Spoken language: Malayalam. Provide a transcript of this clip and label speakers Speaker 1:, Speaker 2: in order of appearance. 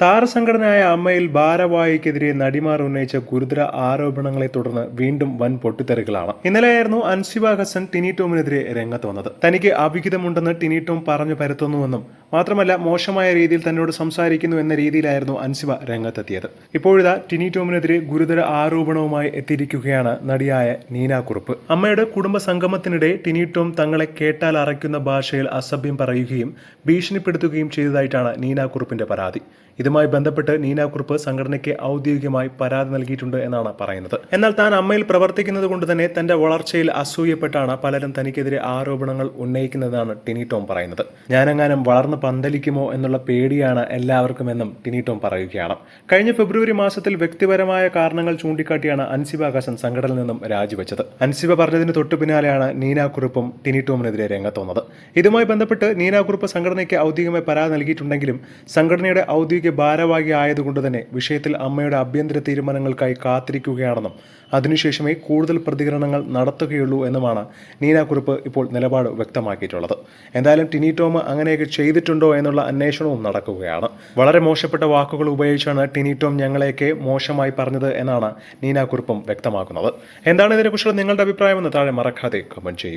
Speaker 1: താരസംഘടനയായ അമ്മയിൽ ഭാരവാഹിക്കെതിരെ നടിമാർ ഉന്നയിച്ച ഗുരുതര ആരോപണങ്ങളെ തുടർന്ന് വീണ്ടും വൻ പൊട്ടിത്തെറികളാണ്. ഇന്നലെയായിരുന്നു അൻസിബ ഹസൻ ടിനി ടോമിനെതിരെ രംഗത്ത് വന്നത്. തനിക്ക് അവിഹിതമുണ്ടെന്ന് ടിനി ടോം പറഞ്ഞു പരത്തുന്നുവെന്നും മാത്രമല്ല മോശമായ രീതിയിൽ തന്നോട് സംസാരിക്കുന്നു എന്ന രീതിയിലായിരുന്നു അൻസിബ രംഗത്തെത്തിയത്. ഇപ്പോഴിതാ ടിനി ടോമിനെതിരെ ഗുരുതര ആരോപണവുമായി എത്തിയിരിക്കുകയാണ് നടിയായ നീന കുറുപ്പ്. അമ്മയുടെ കുടുംബ സംഗമത്തിനിടെ ടിനി ടോം തങ്ങളെ കേട്ടാൽ അറയ്ക്കുന്ന ഭാഷയിൽ അസഭ്യം പറയുകയും ഭീഷണിപ്പെടുത്തുകയും ചെയ്തതായിട്ടാണ് നീന കുറുപ്പിന്റെ പരാതി. ഇതുമായി ബന്ധപ്പെട്ട് നീന കുറുപ്പ് സംഘടനയ്ക്ക് ഔദ്യോഗികമായി പരാതി നൽകിയിട്ടുണ്ട് എന്നാണ് പറയുന്നത്. എന്നാൽ താൻ അമ്മയിൽ പ്രവർത്തിക്കുന്നത് കൊണ്ട് തന്നെ തന്റെ വളർച്ചയിൽ അസൂയപ്പെട്ടാണ് പലരും തനിക്കെതിരെ ആരോപണങ്ങൾ ഉന്നയിക്കുന്നതെന്നാണ് ടിനി ടോം പറയുന്നത്. ഞാനെങ്ങാനും വളർന്ന് പന്തലിക്കുമോ എന്നുള്ള പേടിയാണ് എല്ലാവർക്കുമെന്നും ടിനി ടോം പറയുകയാണ്. കഴിഞ്ഞ ഫെബ്രുവരി മാസത്തിൽ വ്യക്തിപരമായ കാരണങ്ങൾ ചൂണ്ടിക്കാട്ടിയാണ് അൻസിബ ഹസൻ സംഘടനയിൽ നിന്നും രാജിവെച്ചത്. അൻസിബ പറഞ്ഞതിന് തൊട്ടു പിന്നാലെയാണ് നീന കുറുപ്പും ടിനി ടോമിനെതിരെ രംഗത്ത് വന്നത്. ഇതുമായി ബന്ധപ്പെട്ട് നീന കുറുപ്പ് സംഘടനയ്ക്ക് ഔദ്യോഗികമായി പരാതി നൽകിയിട്ടുണ്ടെങ്കിലും സംഘടനയുടെ ഔദ്യോഗിക ഭാരവാഹി ആയതുകൊണ്ട് തന്നെ വിഷയത്തിൽ അമ്മയുടെ ആഭ്യന്തര തീരുമാനങ്ങൾക്കായി കാത്തിരിക്കുകയാണെന്നും അതിനുശേഷമേ കൂടുതൽ പ്രതികരണങ്ങൾ നടത്തുകയുള്ളൂ എന്നുമാണ് നീന കുറുപ്പ് ഇപ്പോൾ നിലപാട് വ്യക്തമാക്കിയിട്ടുള്ളത്. എന്തായാലും ടിനി ടോം അങ്ങനെയൊക്കെ ചെയ്തിട്ടുണ്ടോ എന്നുള്ള അന്വേഷണവും നടക്കുകയാണ്. വളരെ മോശപ്പെട്ട വാക്കുകൾ ഉപയോഗിച്ചാണ് ടിനി ടോം ഞങ്ങളെയൊക്കെ മോശമായി പറഞ്ഞത് എന്നാണ് നീന കുറുപ്പും വ്യക്തമാക്കുന്നത്. എന്താണ് ഇതിനെക്കുറിച്ചുള്ള നിങ്ങളുടെ അഭിപ്രായമെന്ന് താഴെ മറക്കാതെ കമന്റ് ചെയ്യും.